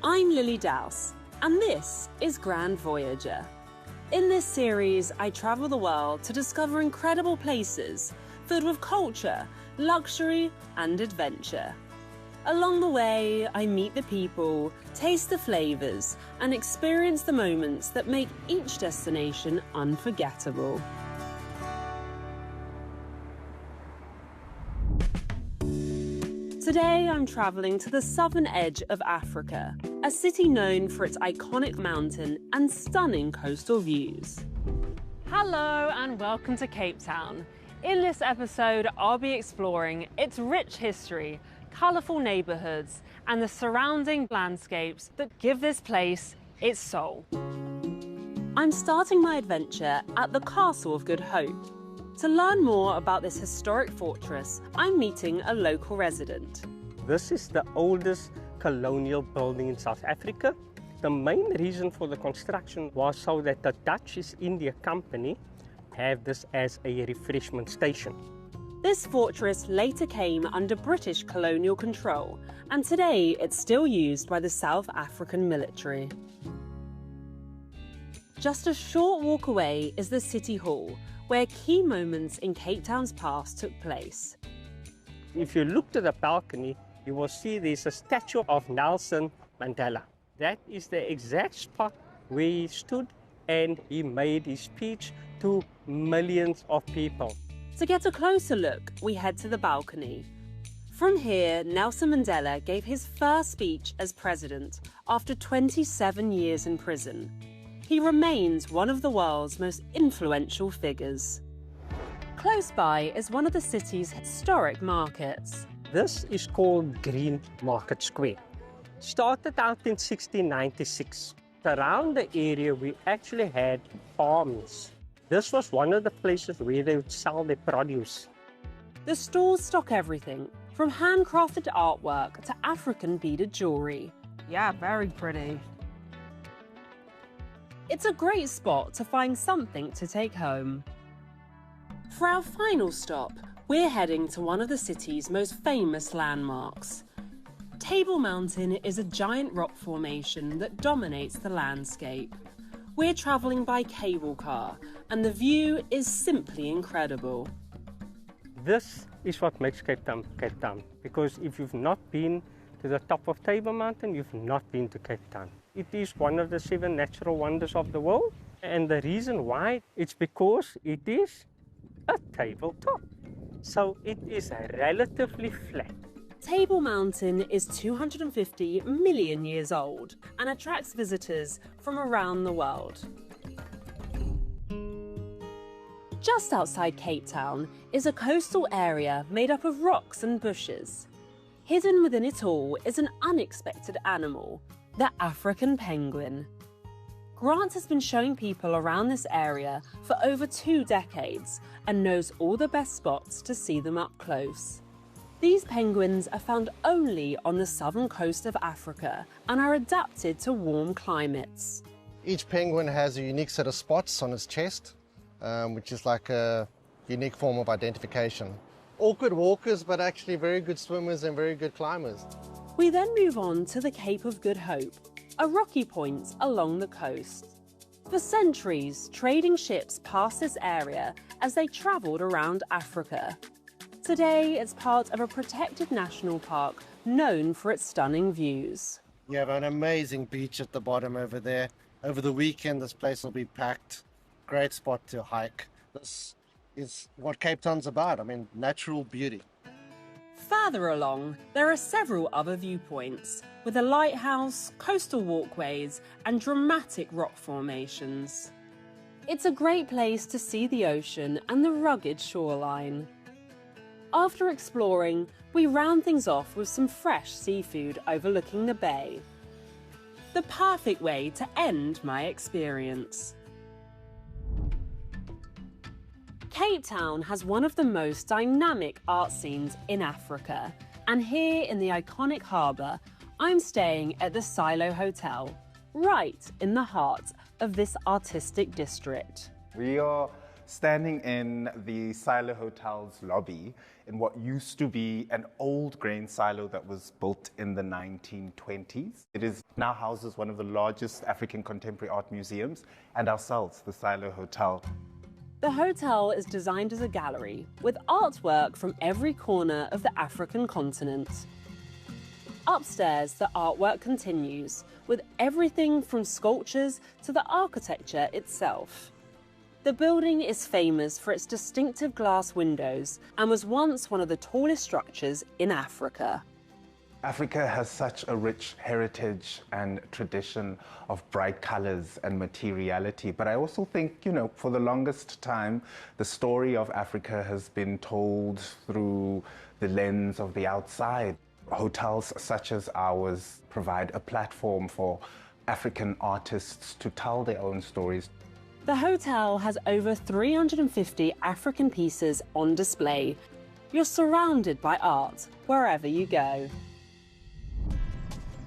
I'm Lilli Daus, and this is Grand Voyager. In this series, I travel the world to discover incredible places filled with culture, luxury, and adventure. Along the way, I meet the people, taste the flavors, and experience the moments that make each destination unforgettable. Today, I'm traveling to the southern edge of Africa, a city known for its iconic mountain and stunning coastal views. Hello and welcome to Кейптаун. In this episode, I'll be exploring its rich history, colourful neighbourhoods, and the surrounding landscapes that give this place its soul. I'm starting my adventure at the Castle of Good Hope. To learn more about this historic fortress, I'm meeting a local resident. This is the oldest colonial building in South Africa. The main reason for the construction was so that the Dutch East India Company have this as a refreshment station. This fortress later came under British colonial control, and today it's still used by the South African military. Just a short walk away is the City Hall, where key moments in Кейптаун's past took place. If you look to the balcony, you will see there's a statue of Nelson Mandela. That is the exact spot where he stood and he made his speech to millions of people. To get a closer look, we head to the balcony. From here, Nelson Mandela gave his first speech as president after 27 years in prison. He remains one of the world's most influential figures. Close by is one of the city's historic markets. This is called Green Market Square. Started out in 1696. Around the area, we actually had farms. This was one of the places where they would sell their produce. The stalls stock everything from handcrafted artwork to African beaded jewellery. Yeah, very pretty. It's a great spot to find something to take home. For our final stop, we're heading to one of the city's most famous landmarks. Table Mountain is a giant rock formation that dominates the landscape. We're travelling by cable car, and the view is simply incredible. This is what makes Кейптаун, Кейптаun, because if you've not been to the top of Table Mountain, you've not been to Кейптаун. It is one of the 7 natural wonders of the world, and the reason why, it's because it is a tabletop. So it is relatively flat. Table Mountain is 250 million years old and attracts visitors from around the world. Just outside Кейптаун is a coastal area made up of rocks and bushes. Hidden within it all is an unexpected animal, the African penguin. Grant has been showing people around this area for over 2 decades and knows all the best spots to see them up close. These penguins are found only on the southern coast of Africa and are adapted to warm climates. Each penguin has a unique set of spots on its chest, which is like a unique form of identification. Awkward walkers, but actually very good swimmers and very good climbers. We then move on to the Cape of Good Hope, a rocky point along the coast. For centuries, trading ships passed this area as they travelled around Africa. Today, it's part of a protected national park known for its stunning views. You have an amazing beach at the bottom over there. Over the weekend, this place will be packed. Great spot to hike. This is what Кейптаun's about. I mean, natural beauty. Further along, there are several other viewpoints, with a lighthouse, coastal walkways, and dramatic rock formations. It's a great place to see the ocean and the rugged shoreline. After exploring, we round things off with some fresh seafood overlooking the bay. The perfect way to end my experience. Кейптаun has one of the most dynamic art scenes in Africa, and here in the iconic harbour, I'm staying at the Silo Hotel, right in the heart of this artistic district. We are standing in the Silo Hotel's lobby in what used to be an old grain silo that was built in the 1920s. It is now houses one of the largest African contemporary art museums, and ourselves, the Silo Hotel. The hotel is designed as a gallery with artwork from every corner of the African continent. Upstairs, the artwork continues with everything from sculptures to the architecture itself. The building is famous for its distinctive glass windows and was once one of the tallest structures in Africa. Africa has such a rich heritage and tradition of bright colors and materiality. But I also think, for the longest time, the story of Africa has been told through the lens of the outside. Hotels such as ours provide a platform for African artists to tell their own stories. The hotel has over 350 African pieces on display. You're surrounded by art wherever you go.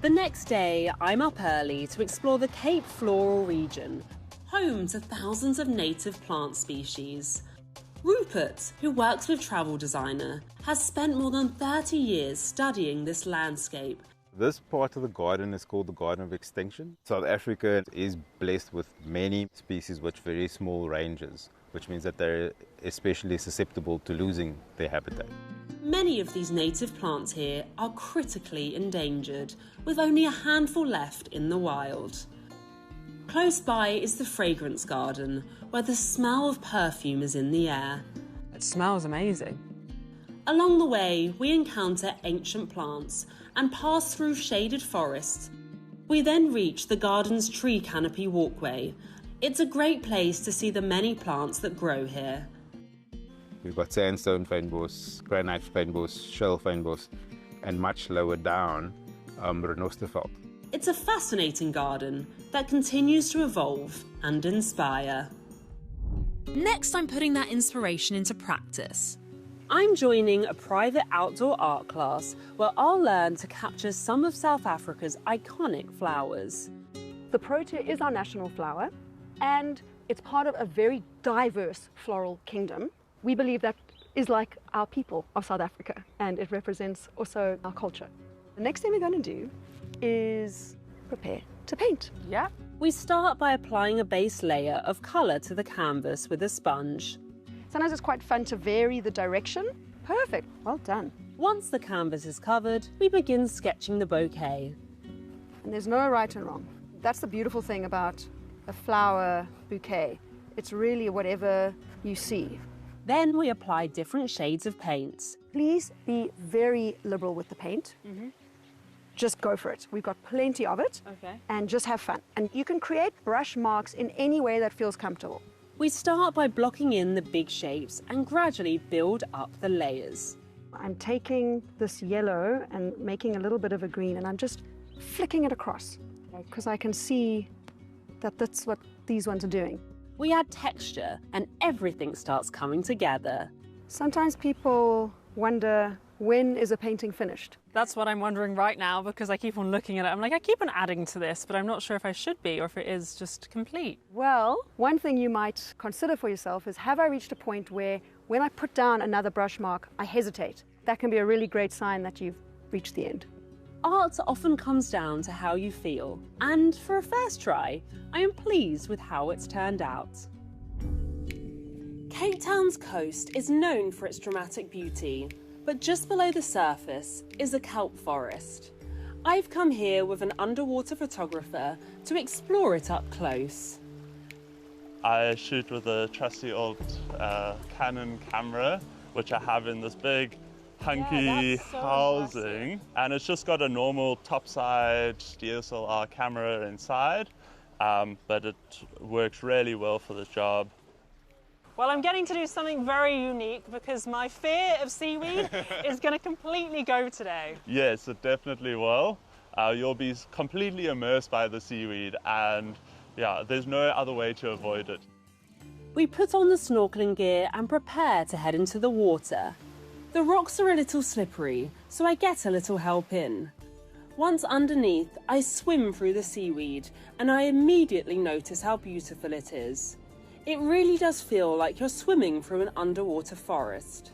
The next day, I'm up early to explore the Cape Floral region, home to thousands of native plant species. Rupert, who works with travel designer, has spent more than 30 years studying this landscape. This part of the garden is called the Garden of Extinction. South Africa is blessed with many species with very small ranges, which means that they're especially susceptible to losing their habitat. Many of these native plants here are critically endangered, with only a handful left in the wild. Close by is the fragrance garden, where the smell of perfume is in the air. It smells amazing. Along the way, we encounter ancient plants and pass through shaded forests. We then reach the garden's tree canopy walkway. It's a great place to see the many plants that grow here. We've got sandstone fynbos, granite fynbos, shell fynbos, and much lower down, renosterveld. It's a fascinating garden that continues to evolve and inspire. Next, I'm putting that inspiration into practice. I'm joining a private outdoor art class where I'll learn to capture some of South Africa's iconic flowers. The protea is our national flower, and it's part of a very diverse floral kingdom. We believe that is like our people of South Africa, and it represents also our culture. The next thing we're going to do is prepare to paint. Yeah. We start by applying a base layer of colour to the canvas with a sponge. Sometimes it's quite fun to vary the direction. Perfect, well done. Once the canvas is covered, we begin sketching the bouquet. And there's no right and wrong. That's the beautiful thing about a flower bouquet. It's really whatever you see. Then we apply different shades of paints. Please be very liberal with the paint. Just go for it. We've got plenty of it. Okay. And just have fun. And you can create brush marks in any way that feels comfortable. We start by blocking in the big shapes and gradually build up the layers. I'm taking this yellow and making a little bit of a green, and I'm just flicking it across because I can see that that's what these ones are doing. We add texture and everything starts coming together. Sometimes people wonder, when is a painting finished? That's what I'm wondering right now, because I keep on looking at it. I'm like, I keep on adding to this, but I'm not sure if I should be or if it is just complete. Well, one thing you might consider for yourself is, have I reached a point where when I put down another brush mark, I hesitate? That can be a really great sign that you've reached the end. Art often comes down to how you feel, and for a first try, I am pleased with how it's turned out. Cape Town's coast is known for its dramatic beauty, but just below the surface is a kelp forest. I've come here with an underwater photographer to explore it up close. I shoot with a trusty old Canon camera, which I have in this big hunky housing, and it's just got a normal topside DSLR camera inside, but it works really well for the job. Well, I'm getting to do something very unique because my fear of seaweed is going to completely go today. Yes, it definitely will. You'll be completely immersed by the seaweed, and yeah, there's no other way to avoid it. We put on the snorkeling gear and prepare to head into the water. The rocks are a little slippery, so I get a little help in. Once underneath, I swim through the seaweed and I immediately notice how beautiful it is. It really does feel like you're swimming through an underwater forest.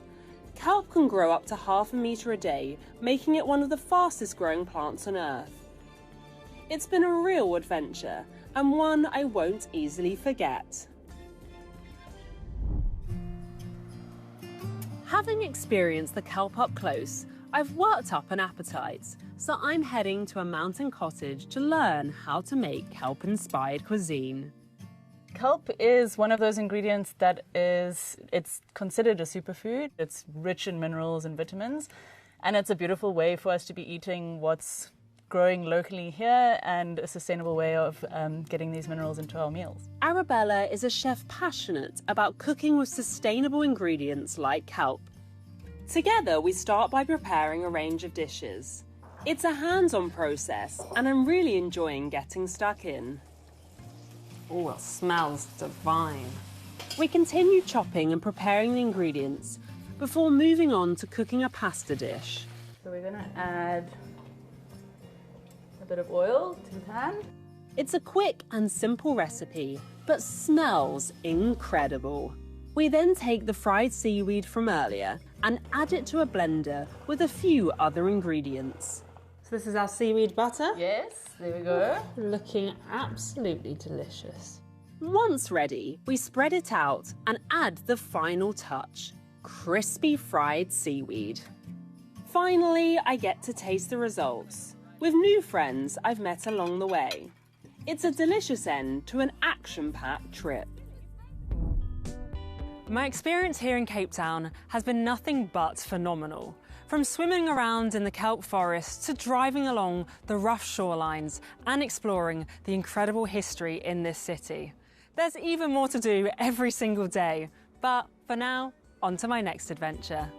Kelp can grow up to 0.5 metre a day, making it one of the fastest growing plants on Earth. It's been a real adventure, and one I won't easily forget. Having experienced the kelp up close, I've worked up an appetite, so I'm heading to a mountain cottage to learn how to make kelp-inspired cuisine. Kelp is one of those ingredients that it's considered a superfood. It's rich in minerals and vitamins, and it's a beautiful way for us to be eating what's growing locally here and a sustainable way of getting these minerals into our meals. Arabella is a chef passionate about cooking with sustainable ingredients like kelp. Together, we start by preparing a range of dishes. It's a hands-on process, and I'm really enjoying getting stuck in. Oh, it smells divine. We continue chopping and preparing the ingredients before moving on to cooking a pasta dish. So we're going to add a bit of oil to the pan. It's a quick and simple recipe, but smells incredible. We then take the fried seaweed from earlier and add it to a blender with a few other ingredients. So this is our seaweed butter. Yes, there we go. Looking absolutely delicious. Once ready, we spread it out and add the final touch, crispy fried seaweed. Finally, I get to taste the results with new friends I've met along the way. It's a delicious end to an action-packed trip. My experience here in Cape Town has been nothing but phenomenal. From swimming around in the kelp forest to driving along the rough shorelines and exploring the incredible history in this city. There's even more to do every single day, but for now, on to my next adventure.